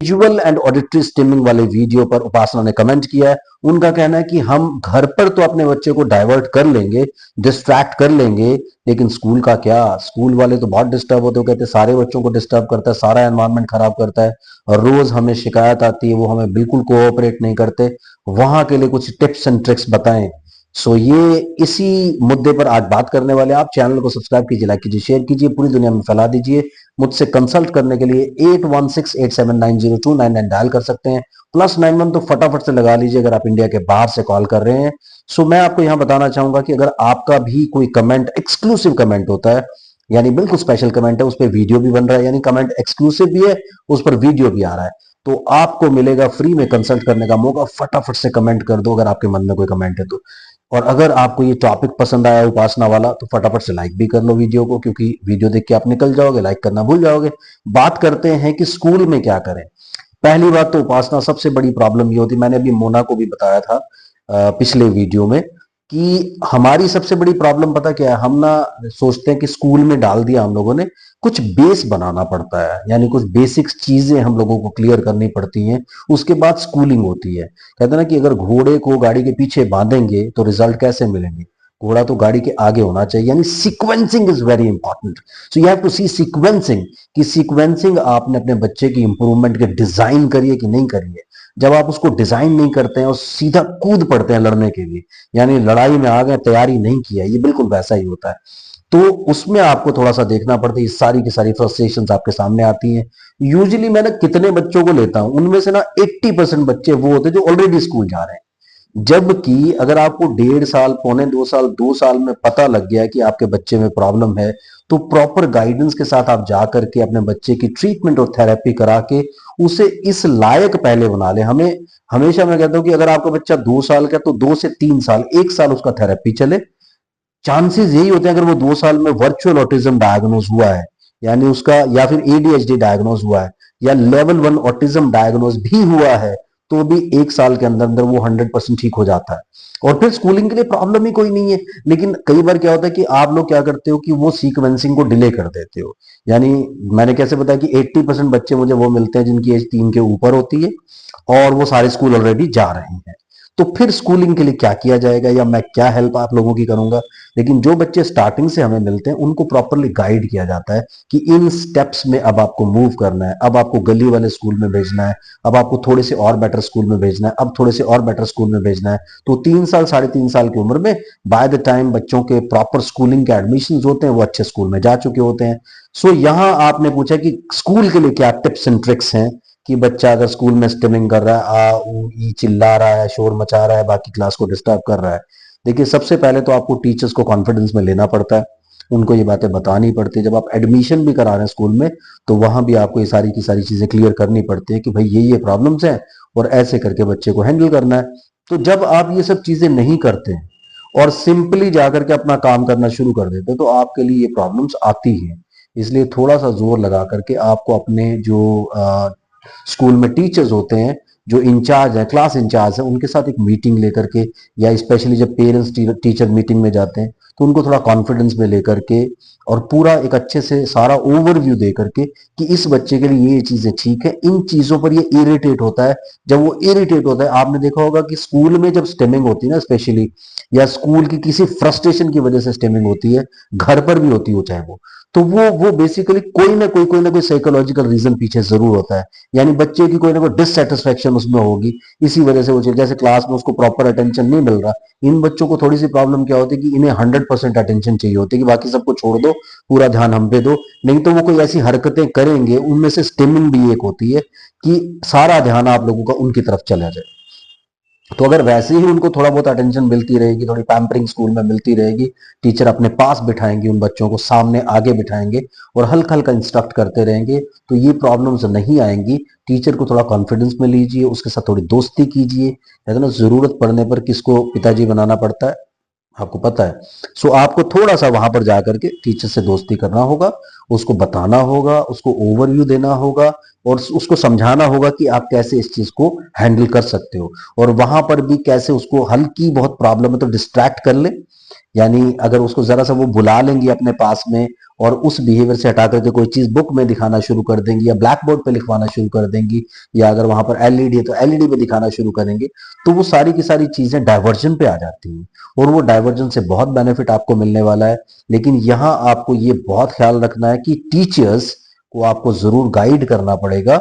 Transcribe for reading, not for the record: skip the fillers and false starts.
Visual and auditory streaming वाले video पर उपासना ने कमेंट किया है। उनका कहना है कि हम घर पर तो अपने बच्चे को डाइवर्ट कर लेंगे, डिस्ट्रैक्ट कर लेंगे, लेकिन स्कूल का क्या? स्कूल वाले तो बहुत डिस्टर्ब होते हैं, कहते हैं सारे बच्चों को डिस्टर्ब करता है, सारा एनवायरनमेंट खराब करता है और रोज हमें शिकायत आती है, वो हमें बिल्कुल कोऑपरेट नहीं करते। वहां के लिए कुछ टिप्स एंड ट्रिक्स बताएं। सो ये इसी मुद्दे पर आज बात करने वाले हैं। आप चैनल को सब्सक्राइब कीजिए, लाइक कीजिए, शेयर कीजिए, पूरी दुनिया में फैला दीजिए। मुझसे कंसल्ट करने के लिए 8168790299 डायल कर सकते हैं। +91 तो फटाफट से लगा लीजिए अगर आप इंडिया के बाहर से कॉल कर रहे हैं। सो मैं आपको यहां बताना चाहूंगा कि अगर आपका भी कोई कमेंट एक्सक्लूसिव कमेंट होता है, यानी बिल्कुल स्पेशल कमेंट है, उस पर वीडियो भी बन रहा है, यानी कमेंट एक्सक्लूसिव भी है, उस पर वीडियो भी आ रहा है, तो आपको मिलेगा फ्री में कंसल्ट करने का मौका। फटाफट से कमेंट कर दो अगर आपके मन में कोई कमेंट है तो। और अगर आपको ये टॉपिक पसंद आया उपासना वाला तो फटाफट से लाइक भी कर लो वीडियो को, क्योंकि वीडियो देख के आप निकल जाओगे, लाइक करना भूल जाओगे। बात करते हैं कि स्कूल में क्या करें। पहली बात तो उपासना, सबसे बड़ी प्रॉब्लम ये होती, मैंने अभी मोना को भी बताया था पिछले वीडियो में, कि हमारी सबसे बड़ी प्रॉब्लम पता क्या है? हम ना सोचते हैं कि स्कूल में डाल दिया हम लोगों ने, कुछ बेस बनाना पड़ता है, यानी कुछ बेसिक चीजें हम लोगों को क्लियर करनी पड़ती हैं, उसके बाद स्कूलिंग होती है। कहते हैं ना कि अगर घोड़े को गाड़ी के पीछे बांधेंगे तो रिजल्ट कैसे मिलेंगे? घोड़ा तो गाड़ी के आगे होना चाहिए, यानी sequencing is very important. So you have to see sequencing, कि सीक्वेंसिंग आपने अपने बच्चे की इंप्रूवमेंट के डिजाइन करिए कि नहीं करिए। जब आप उसको डिजाइन नहीं करते हैं और सीधा कूद पड़ते हैं लड़ने के लिए, यानी लड़ाई में आ गए, तैयारी नहीं किया, ये बिल्कुल वैसा ही होता है। तो उसमें आपको थोड़ा सा देखना पड़ता है, ये सारी की सारी फ्रस्ट्रेशंस आपके सामने आती हैं। यूजुअली मैं ना कितने बच्चों को लेता हूं, उनमें से ना 80% बच्चे वो होते हैं जो ऑलरेडी स्कूल जा रहे हैं। जबकि अगर आपको 1.5 साल, पौने 2 साल, 2 साल में पता लग गया है कि आपके बच्चे में प्रॉब्लम है, तो प्रॉपर गाइडेंस के साथ आप जा करके अपने बच्चे की ट्रीटमेंट और थेरेपी करा के उसे इस लायक पहले बना ले। हमें हमेशा मैं कहता हूं कि अगर आपका बच्चा 2 साल का, तो 2 से 3 साल, 1 साल उसका थेरेपी चले। चांसेस यही होते हैं अगर वो 2 साल में वर्चुअल ऑटिज्म डायग्नोज हुआ है, यानी उसका, या फिर एडीएचडी डायग्नोज हुआ है, या लेवल 1 ऑटिज्म डायग्नोज भी हुआ है, तो भी 1 साल के अंदर अंदर वो 100% ठीक हो जाता है और फिर स्कूलिंग के लिए प्रॉब्लम ही कोई नहीं है। लेकिन कई बार क्या होता है कि आप लोग क्या करते हो कि वो सीक्वेंसिंग को डिले कर देते हो। यानी मैंने कैसे बताया कि 80% बच्चे मुझे वो मिलते हैं जिनकी एज 3 के ऊपर होती है और वो सारे स्कूल ऑलरेडी जा रहे हैं। तो फिर स्कूलिंग के लिए क्या किया जाएगा, या मैं क्या हेल्प आप लोगों की करूंगा। लेकिन जो बच्चे स्टार्टिंग से हमें मिलते हैं उनको प्रॉपरली गाइड किया जाता है कि इन स्टेप्स में अब आपको मूव करना है, अब आपको गली वाले स्कूल में भेजना है, अब आपको थोड़े से और बेटर स्कूल में भेजना है, अब थोड़े से और बेटर स्कूल में भेजना है। तो 3 साल, 3.5 साल की उम्र में, बाय द टाइम बच्चों के प्रॉपर स्कूलिंग के एडमिशन होते हैं, वो अच्छे स्कूल में जा चुके होते हैं। सो यहां आपने पूछा कि स्कूल के लिए क्या टिप्स एंड ट्रिक्स हैं, कि बच्चा अगर स्कूल में स्टिमिंग कर रहा है, आ ऊ ई चिल्ला रहा है, शोर मचा रहा है, बाकी क्लास को डिस्टर्ब कर रहा है। देखिए, सबसे पहले तो आपको टीचर्स को कॉन्फिडेंस में लेना पड़ता है, उनको ये बातें बतानी पड़ती है। जब आप एडमिशन भी करा रहे हैं स्कूल में, तो वहां भी आपको ये सारी की सारी चीजें क्लियर करनी पड़ती है कि भाई ये प्रॉब्लम्स हैं और ऐसे करके बच्चे को हैंडल करना है। तो जब आप ये सब चीजें नहीं करते हैं और सिंपली जाकर के अपना काम करना शुरू कर देते हैं, तो आपके लिए ये प्रॉब्लम्स आती हैं। इसलिए थोड़ा सा जोर लगा करके आपको अपने जो स्कूल में टीचर्स होते हैं, जो इंचार्ज है, क्लास इंचार्ज है, उनके साथ एक मीटिंग लेकर के, या स्पेशली जब पेरेंट्स टीचर मीटिंग में जाते हैं, तो उनको थोड़ा कॉन्फिडेंस में लेकर के और पूरा एक अच्छे से सारा ओवरव्यू दे करके कि इस बच्चे के लिए ये चीजें ठीक है, इन चीजों पर ये इरिटेट होता है। जब वो इरिटेट होता है, आपने देखा होगा कि स्कूल में जब स्टेमिंग होती है ना स्पेशली, या स्कूल की किसी फ्रस्ट्रेशन की वजह से स्टेमिंग होती है, घर पर भी होती हो चाहे वो, तो वो बेसिकली कोई ना कोई साइकोलॉजिकल रीजन पीछे जरूर होता है। यानी बच्चे की कोई ना कोई डिससेटिस्फेक्शन उसमें होगी, इसी वजह से वो चीज, जैसे क्लास में उसको प्रॉपर अटेंशन नहीं मिल रहा। इन बच्चों को थोड़ी सी प्रॉब्लम क्या होती है कि इन्हें 100% अटेंशन चाहिए होती है, कि बाकी सबको छोड़ दो, पूरा ध्यान हम पे दो। नहीं तो वो कोई ऐसी हरकतें करेंगे, उनमें से स्टिमिंग भी एक होती है कि सारा ध्यान आप लोगों का उनकी तरफ चला जाए। तो अगर वैसे ही उनको थोड़ा बहुत अटेंशन मिलती रहेगी, थोड़ी पैम्परिंग स्कूल में मिलती रहेगी, टीचर अपने पास बिठाएंगे, उन बच्चों को सामने आगे बिठाएंगे और हल्का हल्का इंस्ट्रक्ट करते रहेंगे, तो ये प्रॉब्लम्स नहीं आएंगी। टीचर को थोड़ा कॉन्फिडेंस में लीजिए, उसके साथ थोड़ी दोस्ती कीजिए। कहते हैं ना, जरूरत पड़ने पर किसको पिताजी बनाना पड़ता है, आपको पता है। सो आपको थोड़ा सा वहां पर जाकर के टीचर से दोस्ती करना होगा, उसको बताना होगा, उसको ओवरव्यू देना होगा और उसको समझाना होगा कि आप कैसे इस चीज को हैंडल कर सकते हो। और वहां पर भी कैसे उसको, हल्की बहुत प्रॉब्लम है तो डिस्ट्रैक्ट कर ले, यानी अगर उसको जरा सा वो बुला लेंगे अपने पास में और उस बिहेवियर से हटा करके कोई चीज बुक में दिखाना शुरू कर देंगी या ब्लैक बोर्ड पे लिखवाना शुरू कर देंगी, या अगर वहां पर एलईडी है तो एलईडी पे दिखाना शुरू करेंगे, तो वो सारी की सारी चीजें डाइवर्जन पे आ जाती हैं और वो डाइवर्जन से बहुत बेनिफिट आपको मिलने वाला है। लेकिन यहाँ आपको ये बहुत ख्याल रखना है कि टीचर्स को आपको जरूर गाइड करना पड़ेगा